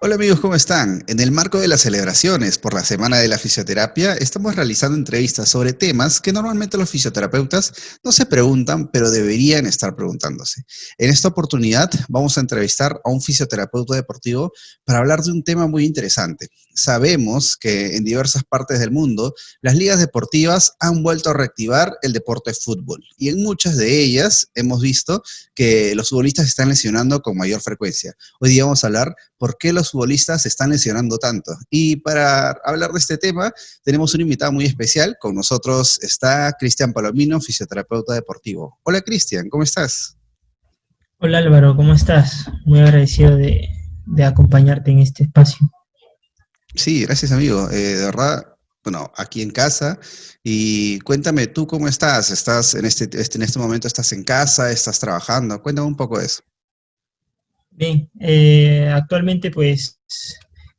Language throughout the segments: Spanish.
Hola amigos, ¿cómo están? En el marco de las celebraciones por la Semana de la Fisioterapia, estamos realizando entrevistas sobre temas que normalmente los fisioterapeutas no se preguntan, pero deberían estar preguntándose. En esta oportunidad vamos a entrevistar a un fisioterapeuta deportivo para hablar de un tema muy interesante. Sabemos que en diversas partes del mundo las ligas deportivas han vuelto a reactivar el deporte de fútbol y en muchas de ellas hemos visto que los futbolistas se están lesionando con mayor frecuencia. Hoy día vamos a hablar por qué los futbolistas se están lesionando tanto. Y para hablar de este tema, tenemos un invitado muy especial. Con nosotros está Cristian Palomino, fisioterapeuta deportivo. Hola Cristian, ¿cómo estás? Hola Álvaro, ¿cómo estás? Muy agradecido de acompañarte en este espacio. Sí, gracias amigo. De verdad, bueno, aquí en casa. Y cuéntame, ¿tú cómo estás? ¿Estás en este momento estás en casa? ¿Estás trabajando? Cuéntame un poco de eso. Bien, actualmente pues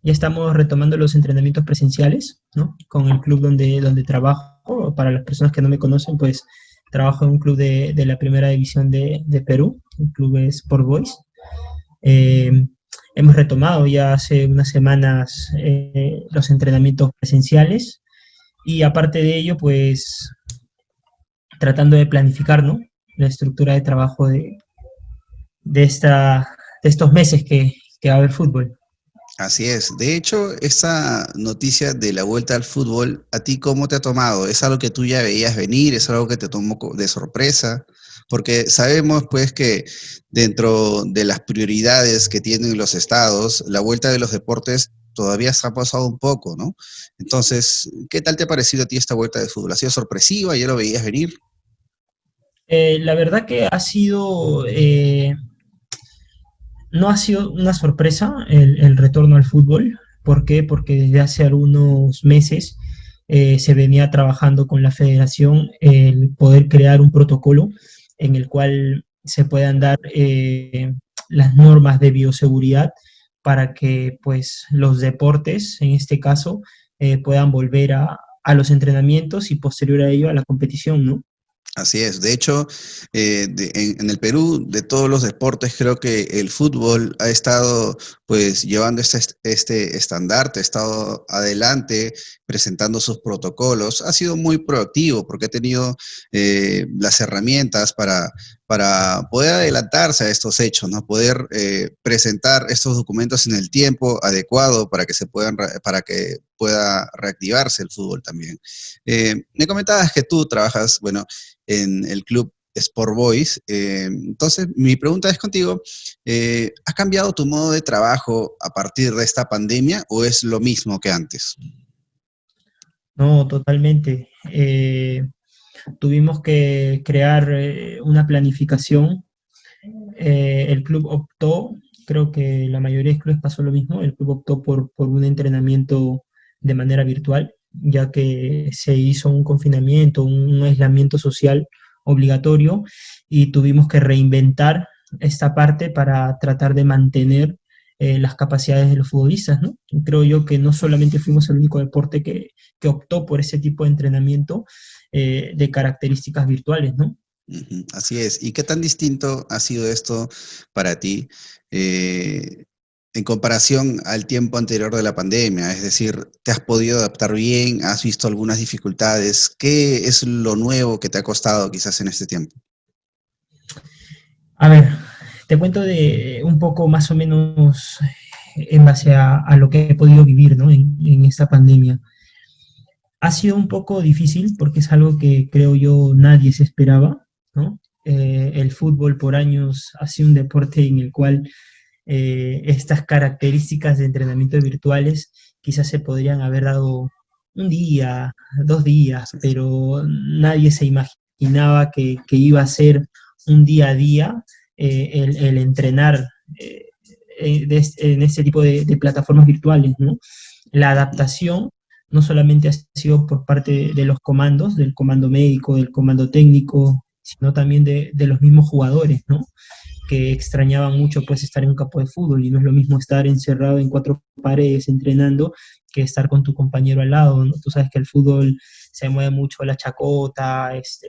ya estamos retomando los entrenamientos presenciales, ¿no? Con el club donde trabajo. Para las personas que no me conocen, pues trabajo en un club de la primera división de Perú, el club es Sport Boys. Eh, Hemos retomado ya hace unas semanas los entrenamientos presenciales y aparte de ello, pues tratando de planificar, ¿no? La estructura de trabajo de, esta, de estos meses que va a haber fútbol. Así es. De hecho, esa noticia de la vuelta al fútbol, ¿a ti cómo te ha tomado? ¿Es algo que tú ya veías venir? ¿Es algo que te tomó de sorpresa? Porque sabemos pues que dentro de las prioridades que tienen los estados, la vuelta de los deportes todavía se ha pasado un poco, ¿no? Entonces, ¿qué tal te ha parecido a ti esta vuelta de fútbol? ¿Ha sido sorpresiva? ¿Ya lo veías venir? La verdad que no ha sido una sorpresa el retorno al fútbol. ¿Por qué? Porque desde hace algunos meses se venía trabajando con la federación el poder crear un protocolo en el cual se puedan dar las normas de bioseguridad para que pues los deportes, en este caso, puedan volver a los entrenamientos y posterior a ello a la competición, ¿no? Así es. De hecho, en el Perú, de todos los deportes, creo que el fútbol ha estado pues llevando este estandarte, ha estado adelante presentando sus protocolos. Ha sido muy proactivo porque ha tenido las herramientas para poder adelantarse a estos hechos, ¿no? Poder presentar estos documentos en el tiempo adecuado para que para que pueda reactivarse el fútbol también. Me comentabas que tú trabajas, bueno, en el club Sport Boys. Entonces, mi pregunta es contigo, ¿ha cambiado tu modo de trabajo a partir de esta pandemia o es lo mismo que antes? No, totalmente. Tuvimos que crear una planificación. El club optó, creo que la mayoría de clubes pasó lo mismo, el club optó por un entrenamiento de manera virtual, ya que se hizo un confinamiento, un aislamiento social obligatorio y tuvimos que reinventar esta parte para tratar de mantener las capacidades de los futbolistas, ¿no? Creo yo que no solamente fuimos el único deporte que optó por ese tipo de entrenamiento de características virtuales, ¿no? Ujú, así es. ¿Y qué tan distinto ha sido esto para ti eh, en comparación al tiempo anterior de la pandemia? Es decir, ¿te has podido adaptar bien? ¿Has visto algunas dificultades? ¿Qué es lo nuevo que te ha costado quizás en este tiempo? A ver, te cuento de un poco más o menos en base a lo que he podido vivir, ¿no? En esta pandemia. Ha sido un poco difícil porque es algo que creo yo nadie se esperaba, ¿no? El fútbol por años ha sido un deporte en el cual estas características de entrenamiento virtuales quizás se podrían haber dado un día, 2 días, pero nadie se imaginaba que iba a ser un día a día el entrenar en este tipo de plataformas virtuales, ¿no? La Ujú. adaptación no solamente ha sido por parte de los comandos, del comando médico, del comando técnico, sino también de los mismos jugadores, ¿no? Que extrañaban mucho pues estar en un campo de fútbol y no es lo mismo estar encerrado en cuatro paredes entrenando que estar con tu compañero al lado, ¿no? Tú sabes que el fútbol se mueve mucho la chacota, el Así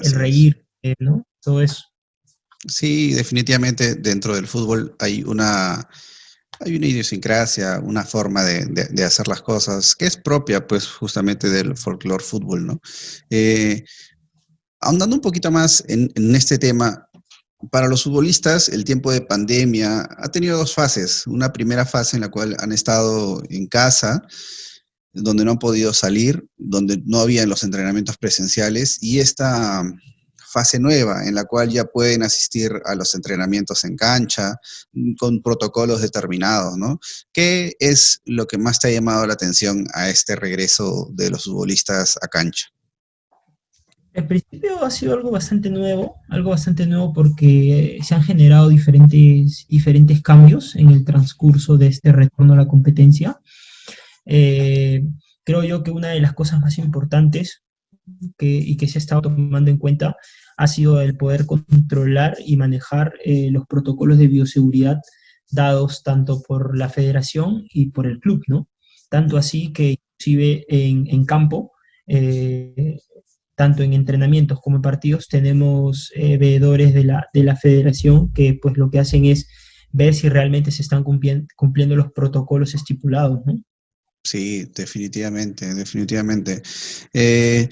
es. reír, ¿no? Todo eso. Sí, definitivamente dentro del fútbol hay Hay una idiosincrasia, una forma de hacer las cosas que es propia, pues, justamente del folclore fútbol, ¿no? Eh, Ahondando un poquito más en este tema, para los futbolistas, el tiempo de pandemia ha tenido dos fases. Una primera fase en la cual han estado en casa, donde no han podido salir, donde no habían los entrenamientos presenciales, y esta fase nueva en la cual ya pueden asistir a los entrenamientos en cancha con protocolos determinados, ¿no? ¿Qué es lo que más te ha llamado la atención a este regreso de los futbolistas a cancha? Al principio ha sido algo bastante nuevo porque se han generado diferentes cambios en el transcurso de este retorno a la competencia. Eh, Creo yo que una de las cosas más importantes y que se ha estado tomando en cuenta ha sido el poder controlar y manejar los protocolos de bioseguridad dados tanto por la federación y por el club, ¿no? Tanto así que inclusive en campo, eh, tanto en entrenamientos como en partidos, tenemos veedores de la federación que pues lo que hacen es ver si realmente se están cumpliendo los protocolos estipulados, ¿no? Sí, definitivamente, definitivamente. Eh,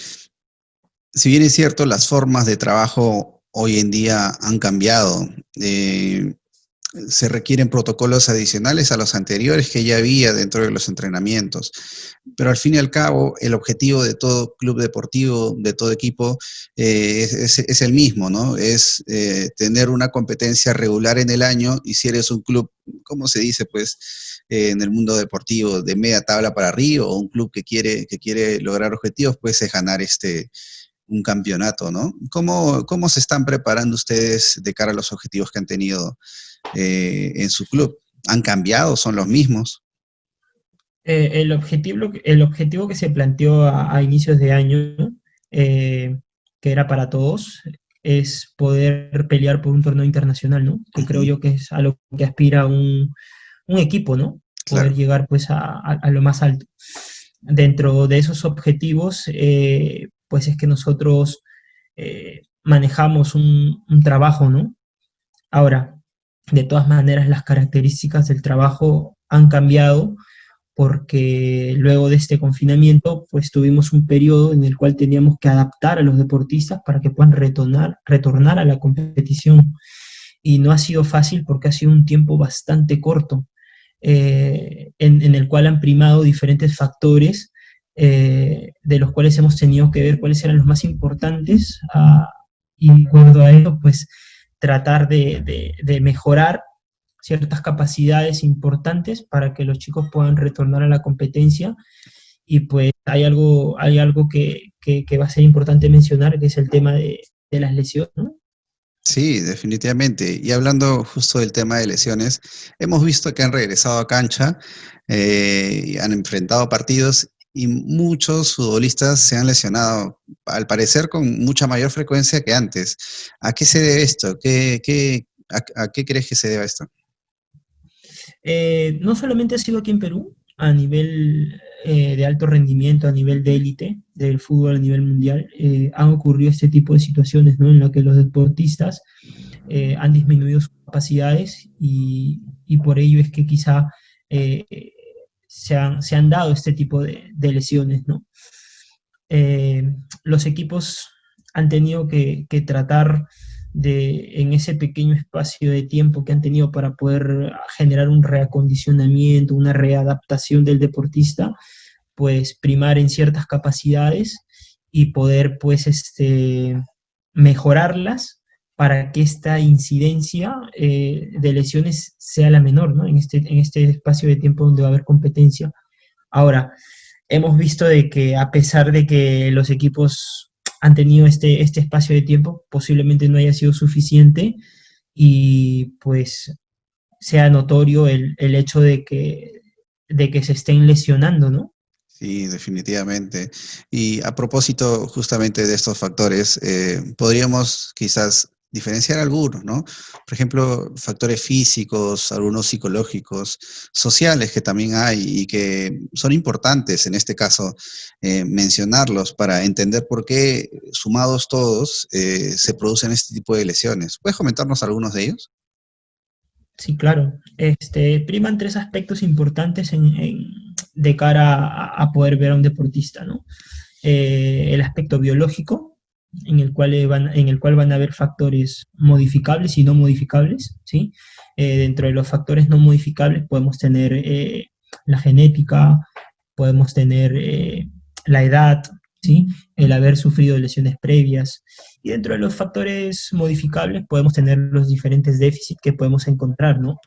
si bien es cierto, las formas de trabajo hoy en día han cambiado. Eh, Se requieren protocolos adicionales a los anteriores que ya había dentro de los entrenamientos. Pero al fin y al cabo, el objetivo de todo club deportivo, de todo equipo, es el mismo, ¿no? Es tener una competencia regular en el año y si eres un club, ¿cómo se dice? Pues en el mundo deportivo, de media tabla para arriba o un club que quiere lograr objetivos, pues es ganar un campeonato, ¿no? ¿Cómo se están preparando ustedes de cara a los objetivos que han tenido en su club? ¿Han cambiado? ¿Son los mismos? El objetivo que se planteó a inicios de año, eh, que era para todos, es poder pelear por un torneo internacional, ¿no? Que creo Ujú, yo que es a lo que aspira un equipo, ¿no? Poder claro. llegar pues a lo más alto. Dentro de esos objetivos, pues es que nosotros manejamos un trabajo, ¿no? Ahora, de todas maneras, las características del trabajo han cambiado porque luego de este confinamiento, pues tuvimos un periodo en el cual teníamos que adaptar a los deportistas para que puedan retornar a la competición. Y no ha sido fácil porque ha sido un tiempo bastante corto, en el cual han primado diferentes factores, de los cuales hemos tenido que ver cuáles eran los más importantes, y de acuerdo a eso, pues tratar de mejorar ciertas capacidades importantes para que los chicos puedan retornar a la competencia. Y pues hay algo que va a ser importante mencionar, que es el tema de las lesiones, ¿no? Sí, definitivamente. Y hablando justo del tema de lesiones, hemos visto que han regresado a cancha, y han enfrentado partidos y muchos futbolistas se han lesionado, al parecer con mucha mayor frecuencia que antes. ¿A qué se debe esto? A qué crees que se debe esto? No solamente ha sido aquí en Perú, a nivel de alto rendimiento, a nivel de élite del fútbol a nivel mundial, han ocurrido este tipo de situaciones, ¿no? En las que los deportistas han disminuido sus capacidades y por ello es que quizá eh, se han dado este tipo de lesiones, ¿no? Eh, los equipos han tenido que tratar en ese pequeño espacio de tiempo que han tenido para poder generar un reacondicionamiento, una readaptación del deportista, pues primar en ciertas capacidades y poder pues mejorarlas para que esta incidencia de lesiones sea la menor, ¿no? En este espacio de tiempo donde va a haber competencia. Ahora, hemos visto de que a pesar de que los equipos han tenido este espacio de tiempo, posiblemente no haya sido suficiente y pues sea notorio el hecho de que se estén lesionando, ¿no? Sí, definitivamente. Y a propósito justamente de estos factores, podríamos quizás diferenciar algunos, ¿no? Por ejemplo, factores físicos, algunos psicológicos, sociales que también hay y que son importantes en este caso mencionarlos para entender por qué, sumados todos, se producen este tipo de lesiones. ¿Puedes comentarnos algunos de ellos? Sí, claro. Priman tres aspectos importantes de cara a poder ver a un deportista, ¿no? El aspecto biológico, en el cual van a haber factores modificables y no modificables, ¿sí? Dentro de los factores no modificables podemos tener la genética, podemos tener la edad, ¿sí? El haber sufrido lesiones previas. Y dentro de los factores modificables podemos tener los diferentes déficits que podemos encontrar, ¿no?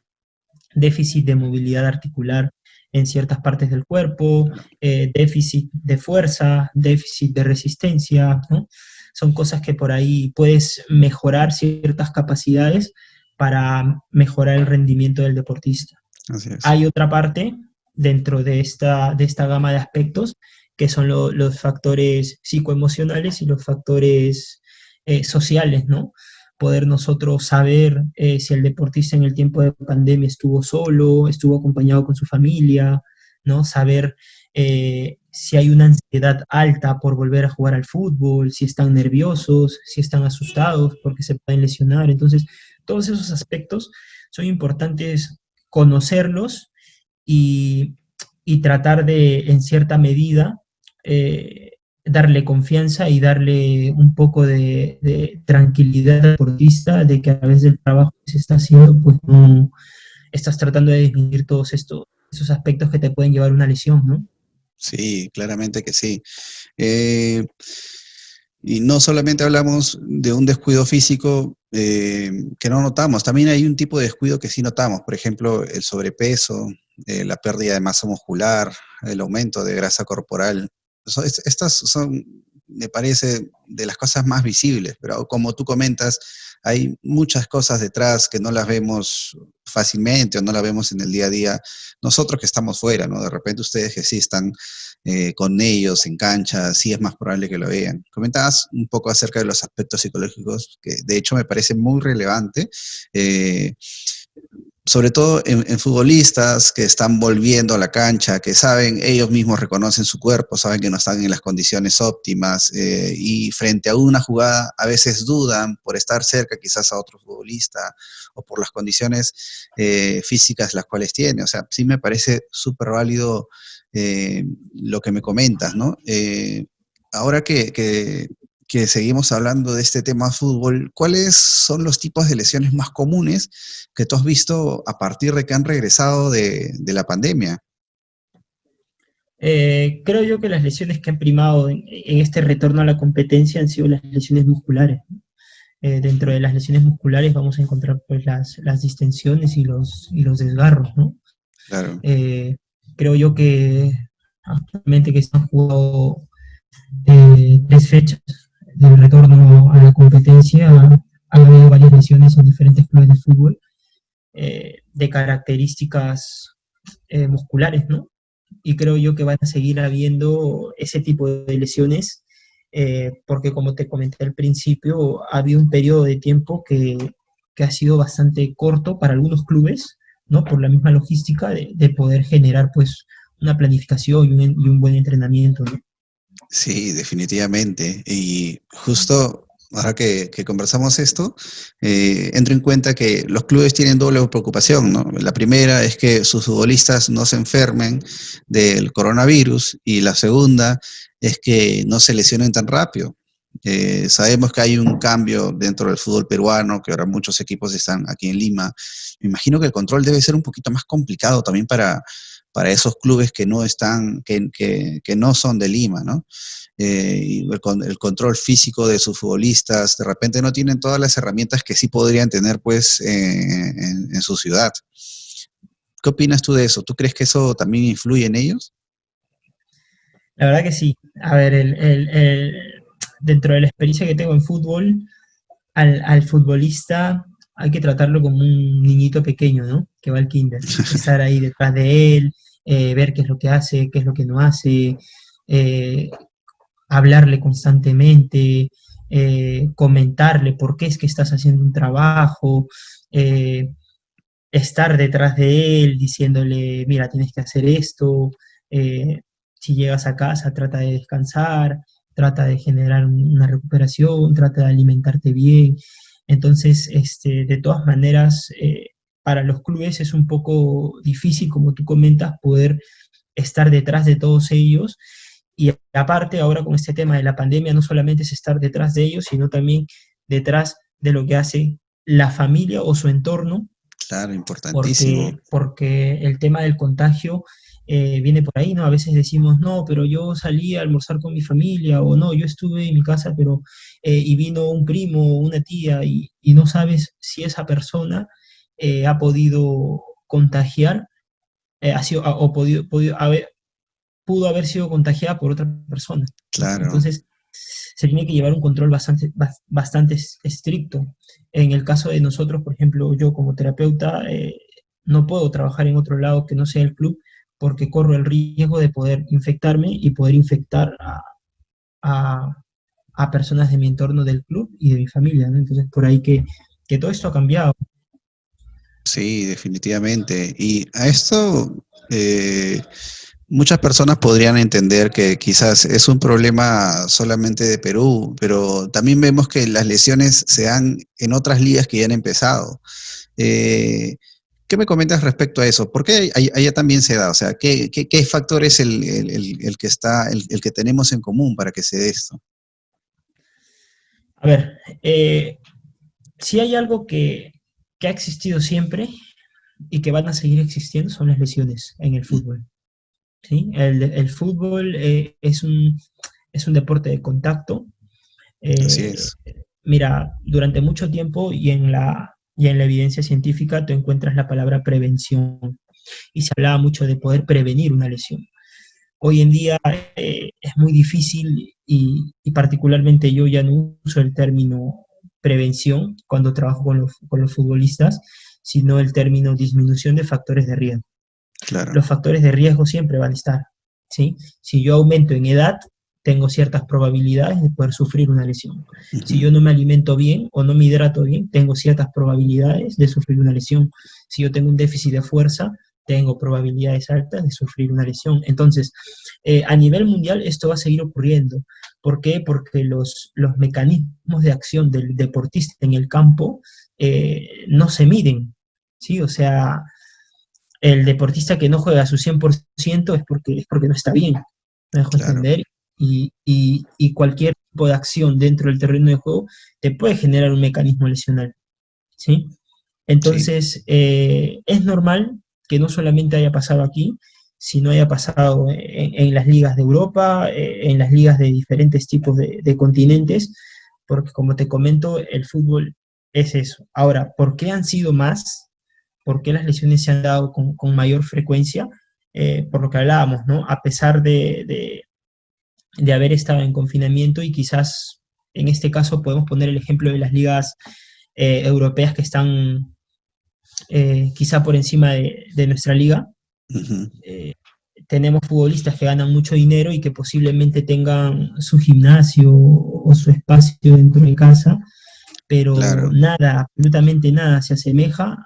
Déficit de movilidad articular en ciertas partes del cuerpo, déficit de fuerza, déficit de resistencia, ¿no? Son cosas que por ahí puedes mejorar ciertas capacidades para mejorar el rendimiento del deportista. Así es. Hay otra parte dentro de esta gama de aspectos que son los factores psicoemocionales y los factores sociales, ¿no? Poder nosotros saber si el deportista en el tiempo de pandemia estuvo solo, estuvo acompañado con su familia, ¿no? Saber si hay una ansiedad alta por volver a jugar al fútbol, si están nerviosos, si están asustados porque se pueden lesionar. Entonces, todos esos aspectos son importantes conocerlos y, y tratar de, en cierta medida, darle confianza y darle un poco de tranquilidad al deportista de que a través del trabajo que se está haciendo, pues no estás tratando de disminuir todos esos aspectos que te pueden llevar a una lesión, ¿no? Sí, claramente que sí. Eh, y no solamente hablamos de un descuido físico que no notamos, también hay un tipo de descuido que sí notamos, por ejemplo, el sobrepeso, la pérdida de masa muscular, el aumento de grasa corporal. Estas son, me parece, de las cosas más visibles, pero como tú comentas, hay muchas cosas detrás que no las vemos fácilmente o no las vemos en el día a día. Nosotros que estamos fuera, ¿no? De repente ustedes que sí están con ellos en cancha, sí es más probable que lo vean. Comentabas un poco acerca de los aspectos psicológicos, que de hecho me parece muy relevante. Eh, Sobre todo en futbolistas que están volviendo a la cancha, que saben, ellos mismos reconocen su cuerpo, saben que no están en las condiciones óptimas y frente a una jugada a veces dudan por estar cerca quizás a otro futbolista o por las condiciones físicas las cuales tiene. O sea, sí me parece súper válido lo que me comentas, ¿no? Ahora que seguimos hablando de este tema fútbol, ¿cuáles son los tipos de lesiones más comunes que tú has visto a partir de que han regresado de la pandemia? Creo yo que las lesiones que han primado en este retorno a la competencia han sido las lesiones musculares, ¿no? Dentro de las lesiones musculares vamos a encontrar pues las distensiones y los desgarros, ¿no? Claro. Eh, Creo yo que actualmente que se han jugado 3 fechas del retorno a la competencia, ha habido varias lesiones en diferentes clubes de fútbol de características musculares, ¿no? Y creo yo que van a seguir habiendo ese tipo de lesiones, porque como te comenté al principio, ha habido un periodo de tiempo que ha sido bastante corto para algunos clubes, ¿no? Por la misma logística de poder generar pues una planificación y un buen entrenamiento, ¿no? Sí, definitivamente. Y justo ahora que conversamos esto, entro en cuenta que los clubes tienen doble preocupación, ¿no? La primera es que sus futbolistas no se enfermen del coronavirus y la segunda es que no se lesionen tan rápido. Sabemos que hay un cambio dentro del fútbol peruano, que ahora muchos equipos están aquí en Lima. Me imagino que el control debe ser un poquito más complicado también para esos clubes que no están, que no son de Lima, ¿no? Y el control físico de sus futbolistas, de repente no tienen todas las herramientas que sí podrían tener pues en su ciudad. ¿Qué opinas tú de eso? ¿Tú crees que eso también influye en ellos? La verdad que sí. A ver, dentro de la experiencia que tengo en fútbol, al futbolista hay que tratarlo como un niñito pequeño, ¿no? Que va al kinder. Estar ahí detrás de él, ver qué es lo que hace, qué es lo que no hace, eh, hablarle constantemente, comentarle por qué es que estás haciendo un trabajo, eh, estar detrás de él diciéndole, mira, tienes que hacer esto, eh, si llegas a casa trata de descansar, trata de generar una recuperación, trata de alimentarte bien. Entonces, de todas maneras, para los clubes es un poco difícil, como tú comentas, poder estar detrás de todos ellos. Y aparte, ahora con este tema de la pandemia, no solamente es estar detrás de ellos, sino también detrás de lo que hace la familia o su entorno, Claro, importantísimo. porque el tema del contagio viene por ahí, ¿no? A veces decimos, no, pero yo salí a almorzar con mi familia, o no, yo estuve en mi casa, pero, y vino un primo o una tía, y no sabes si esa persona ha podido contagiar, ha sido, o pudo haber sido contagiada por otra persona, ¿no? Claro. Entonces, se tiene que llevar un control bastante estricto. En el caso de nosotros, por ejemplo, yo como terapeuta, no puedo trabajar en otro lado que no sea el club porque corro el riesgo de poder infectarme y poder infectar a, a personas de mi entorno del club y de mi familia, ¿no? Entonces, por ahí que todo esto ha cambiado. Sí, definitivamente. Y a esto muchas personas podrían entender que quizás es un problema solamente de Perú, pero también vemos que las lesiones se dan en otras ligas que ya han empezado. Eh, ¿Qué me comentas respecto a eso? ¿Por qué allá también se da? O sea, ¿qué factor es el que está, el que tenemos en común para que se dé esto? A ver, si hay algo que ha existido siempre y que van a seguir existiendo son las lesiones en el Mm, fútbol. ¿Sí? El fútbol es un deporte de contacto. así Eh, es, Mira, durante mucho tiempo y en la evidencia científica tú encuentras la palabra prevención y se hablaba mucho de poder prevenir una lesión. Hoy en día es muy difícil y particularmente yo ya no uso el término prevención cuando trabajo con los futbolistas, sino el término disminución de factores de riesgo. claro. Los factores de riesgo siempre van a estar, ¿sí? Si yo aumento en edad, tengo ciertas probabilidades de poder sufrir una lesión. Si Ujú, yo no me alimento bien o no me hidrato bien, tengo ciertas probabilidades de sufrir una lesión. Si yo tengo un déficit de fuerza, tengo probabilidades altas de sufrir una lesión. Entonces, a nivel mundial esto va a seguir ocurriendo. ¿Por qué? Porque los mecanismos de acción del deportista en el campo no se miden, ¿sí? O sea, el deportista que no juega a su 100% es porque no está bien, me dejo claro, entender, y cualquier tipo de acción dentro del terreno de juego te puede generar un mecanismo lesional, ¿sí? sí. Entonces, es normal que no solamente haya pasado aquí, sino haya pasado en las ligas de Europa, en las ligas de diferentes tipos de continentes, porque como te comento, el fútbol es eso. Ahora, ¿por qué han sido más? ¿Por qué las lesiones se han dado con mayor frecuencia? Por lo que hablábamos, ¿no? A pesar de haber estado en confinamiento y quizás en este caso podemos poner el ejemplo de las ligas europeas que están quizá por encima de nuestra liga. Ujú, Eh, Tenemos futbolistas que ganan mucho dinero y que posiblemente tengan su gimnasio o su espacio dentro de casa, pero claro, nada, absolutamente nada se asemeja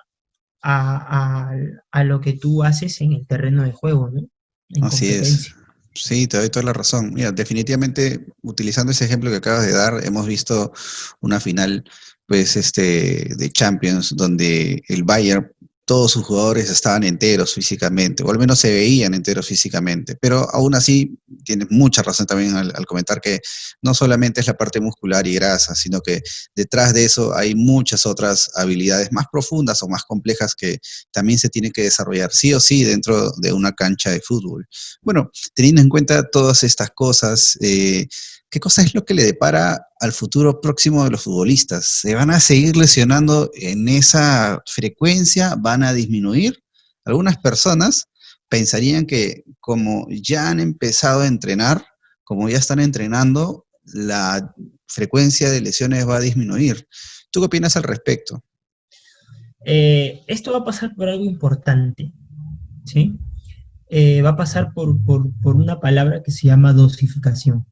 a lo que tú haces en el terreno de juego, ¿no? En así es. competencia. Sí, te doy toda la razón. Mira, definitivamente, utilizando ese ejemplo que acabas de dar, hemos visto una final, pues, de Champions, donde el Bayern, todos sus jugadores estaban enteros físicamente, o al menos se veían enteros físicamente. Pero aún así, tienes mucha razón también al comentar que no solamente es la parte muscular y grasa, sino que detrás de eso hay muchas otras habilidades más profundas o más complejas que también se tienen que desarrollar sí o sí dentro de una cancha de fútbol. Bueno, teniendo en cuenta todas estas cosas, ¿qué cosa es lo que le depara al futuro próximo de los futbolistas? ¿Se van a seguir lesionando en esa frecuencia? ¿Van a disminuir? Algunas personas pensarían que como ya han empezado a entrenar, como ya están entrenando, la frecuencia de lesiones va a disminuir. ¿Tú qué opinas al respecto? Esto va a pasar por algo importante, ¿sí? Va a pasar por una palabra que se llama dosificación,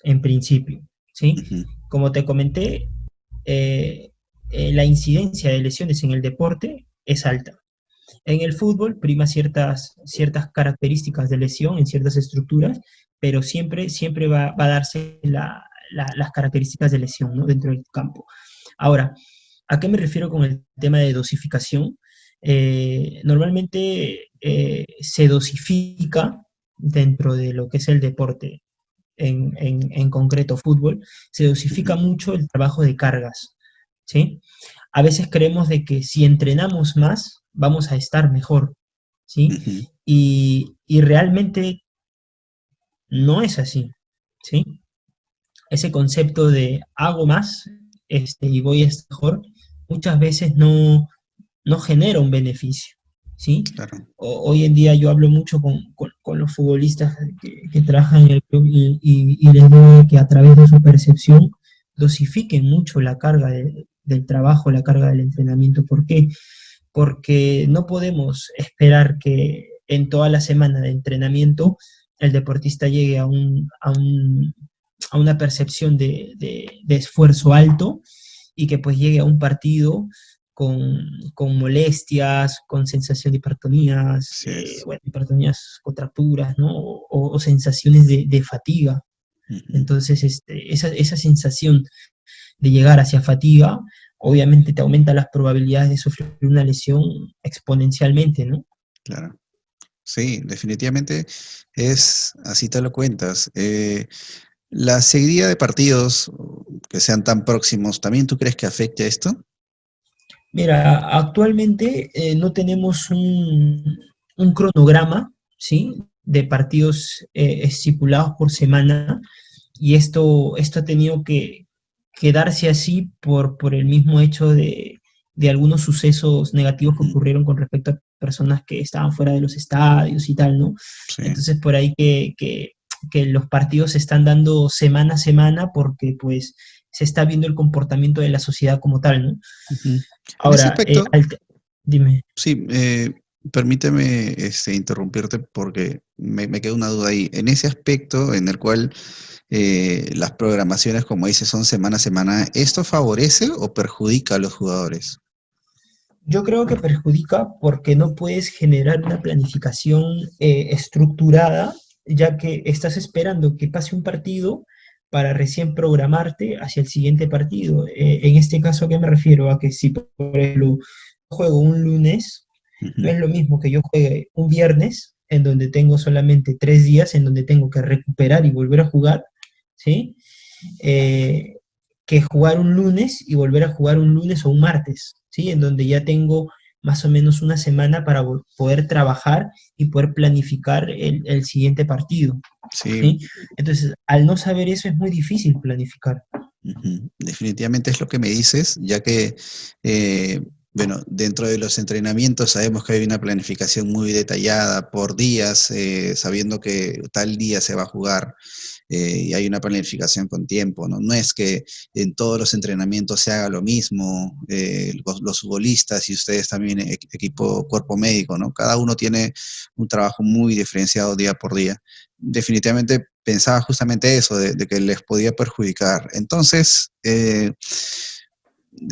en principio, ¿sí? Ujú, Como te comenté, eh, la incidencia de lesiones en el deporte es alta. En el fútbol prima ciertas características de lesión en ciertas estructuras, pero siempre va a darse las características de lesión, ¿no? Dentro del campo. Ahora, ¿a qué me refiero con el tema de dosificación? Normalmente se dosifica dentro de lo que es el deporte, en concreto fútbol, se dosifica Ujú, mucho el trabajo de cargas, ¿sí? A veces creemos de que si entrenamos más, vamos a estar mejor, ¿sí? ujú, Y realmente no es así, ¿sí? Ese concepto de hago más y voy a estar mejor, muchas veces no genera un beneficio, ¿sí? claro. Hoy en día yo hablo mucho con los futbolistas que trabajan en el club y les digo que a través de su percepción dosifiquen mucho la carga del trabajo, la carga del entrenamiento. ¿Por qué? Porque no podemos esperar que en toda la semana de entrenamiento el deportista llegue a una percepción de esfuerzo alto y que pues llegue a un partido con molestias, con sensación de hipertonías, Así es. bueno, hipertonías, contracturas, ¿no? O sensaciones de fatiga. Ujú, Entonces, esa sensación de llegar hacia fatiga, obviamente te aumenta las probabilidades de sufrir una lesión exponencialmente, ¿no? claro. Sí, definitivamente es así te lo cuentas. La seguidilla de partidos que sean tan próximos, ¿también tú crees que afecte a esto? Mira, actualmente no tenemos un cronograma, ¿sí? De partidos estipulados por semana y esto ha tenido que darse así por el mismo hecho de algunos sucesos negativos que Ujú, ocurrieron con respecto a personas que estaban fuera de los estadios y tal, ¿no? sí. Entonces por ahí que los partidos se están dando semana a semana porque pues se está viendo el comportamiento de la sociedad como tal, ¿no? Ujú. En ese Ahora, aspecto, dime. sí, permíteme interrumpirte porque me queda una duda ahí. En ese aspecto en el cual las programaciones, como dices, son semana a semana, ¿esto favorece o perjudica a los jugadores? Yo creo que perjudica porque no puedes generar una planificación estructurada, ya que estás esperando que pase un partido para recién programarte hacia el siguiente partido. En este caso, ¿a qué me refiero? A que si, por ejemplo, juego un lunes, no Ujú, es lo mismo que yo juegue un viernes, en donde tengo solamente 3 días, en donde tengo que recuperar y volver a jugar, ¿sí? eh, que jugar un lunes y volver a jugar un lunes o un martes, ¿sí? En donde ya tengo más o menos una semana para poder trabajar y poder planificar el siguiente partido, sí, ¿sí? Entonces, al no saber eso es muy difícil planificar. ujú. Definitivamente es lo que me dices, ya que, eh, bueno, dentro de los entrenamientos sabemos que hay una planificación muy detallada por días, sabiendo que tal día se va a jugar. Y hay una planificación con tiempo, ¿no? No es que en todos los entrenamientos se haga lo mismo, los futbolistas y ustedes también, equipo cuerpo médico, ¿no? Cada uno tiene un trabajo muy diferenciado día por día. Definitivamente pensaba justamente eso, de que les podía perjudicar. Entonces, de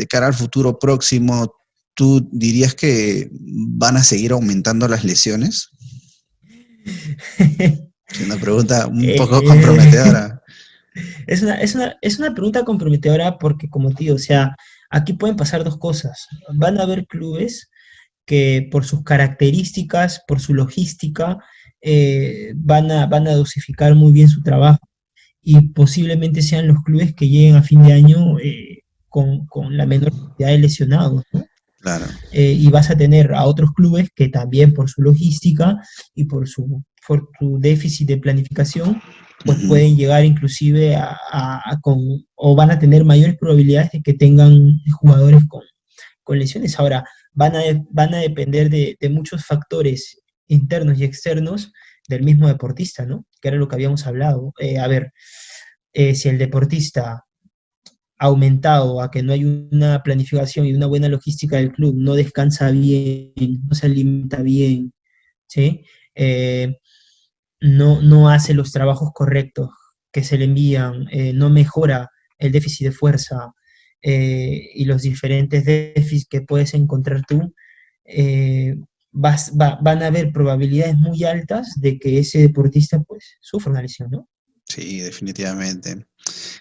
cara al futuro próximo, ¿tú dirías que van a seguir aumentando las lesiones? Es una pregunta un poco Eh, comprometedora. es una pregunta comprometedora porque, como te digo, o sea, aquí pueden pasar dos cosas. Van a haber clubes que por sus características, por su logística, van a dosificar muy bien su trabajo y posiblemente sean los clubes que lleguen a fin de año con la menor cantidad de lesionados, ¿no? Claro. Y vas a tener a otros clubes que también por su logística y por su déficit de planificación, pues Ujú. pueden llegar inclusive o van a tener mayores probabilidades de que tengan jugadores con lesiones. Ahora, van a depender de muchos factores internos y externos del mismo deportista, ¿no? Que era lo que habíamos hablado. A ver, si el deportista ha aumentado a que no hay una planificación y una buena logística del club, no descansa bien, no se alimenta bien, ¿sí? Eh, no hace los trabajos correctos que se le envían, no mejora el déficit de fuerza y los diferentes déficits que puedes encontrar tú, eh, van a haber probabilidades muy altas de que ese deportista pues sufra una lesión, ¿no? Sí, definitivamente.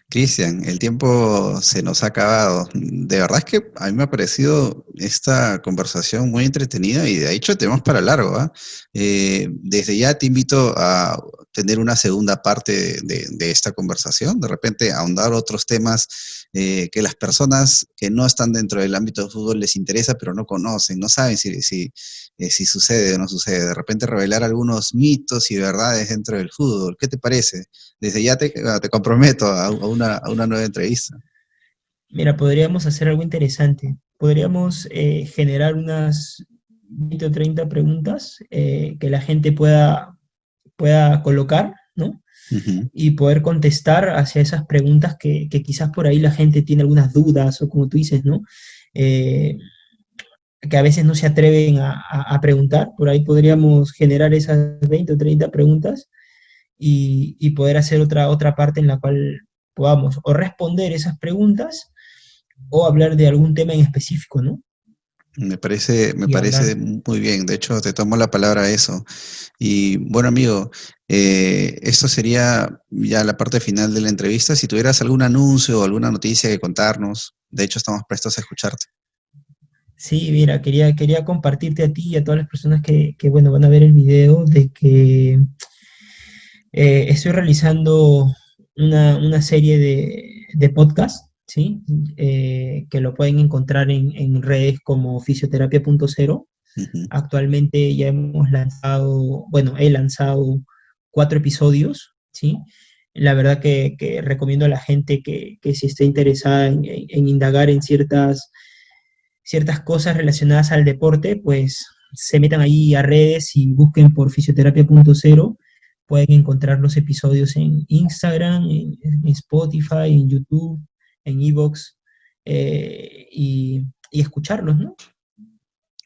Cristian, el tiempo se nos ha acabado. De verdad es que a mí me ha parecido esta conversación muy entretenida y de hecho tenemos para largo, ¿ah? Desde ya te invito a tener una segunda parte de esta conversación, de repente ahondar otros temas que las personas que no están dentro del ámbito del fútbol les interesa, pero no conocen, no saben si sucede o no sucede. De repente revelar algunos mitos y verdades dentro del fútbol. ¿Qué te parece? Desde ya te comprometo a una nueva entrevista. Mira, podríamos hacer algo interesante. Podríamos generar unas 20 o 30 preguntas que la gente pueda colocar, ¿no? Ujú. Y poder contestar hacia esas preguntas que quizás por ahí la gente tiene algunas dudas o como tú dices, ¿no? Eh, que a veces no se atreven a preguntar. Por ahí podríamos generar esas 20 o 30 preguntas y poder hacer otra parte en la cual podamos o responder esas preguntas o hablar de algún tema en específico, ¿no? Me Y parece hablar. muy bien. De hecho, te tomo la palabra a eso. Y bueno, amigo, esto sería ya la parte final de la entrevista. Si tuvieras algún anuncio o alguna noticia que contarnos, de hecho, estamos prestos a escucharte. Sí, mira, quería compartirte a ti y a todas las personas bueno, van a ver el video de que estoy realizando una serie de podcast, ¿sí? Que lo pueden encontrar en redes como Fisioterapia.0. Ujú. Actualmente ya hemos lanzado, bueno, he lanzado 4 episodios, ¿sí? La verdad que recomiendo a la gente que si esté interesada en indagar en ciertas cosas relacionadas al deporte, pues se metan ahí a redes y busquen por Fisioterapia.0. Pueden encontrar los episodios en Instagram, en Spotify, en YouTube, en Evox, y escucharlos, ¿no?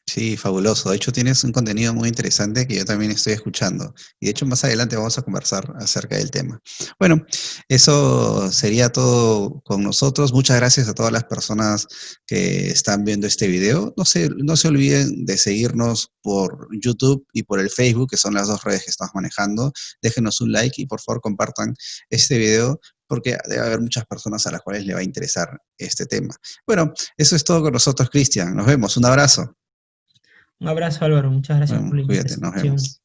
Sí, fabuloso. De hecho, tienes un contenido muy interesante que yo también estoy escuchando. Y de hecho, más adelante vamos a conversar acerca del tema. Bueno, eso sería todo con nosotros. Muchas gracias a todas las personas que están viendo este video. No se olviden de seguirnos por YouTube y por el Facebook, que son las dos redes que estamos manejando. Déjenos un like y por favor compartan este video porque debe haber muchas personas a las cuales le va a interesar este tema. Bueno, eso es todo con nosotros, Cristian. Nos vemos. Un abrazo. Un abrazo, Álvaro. Muchas gracias Bueno, por la cuídate, nos invitación. vemos.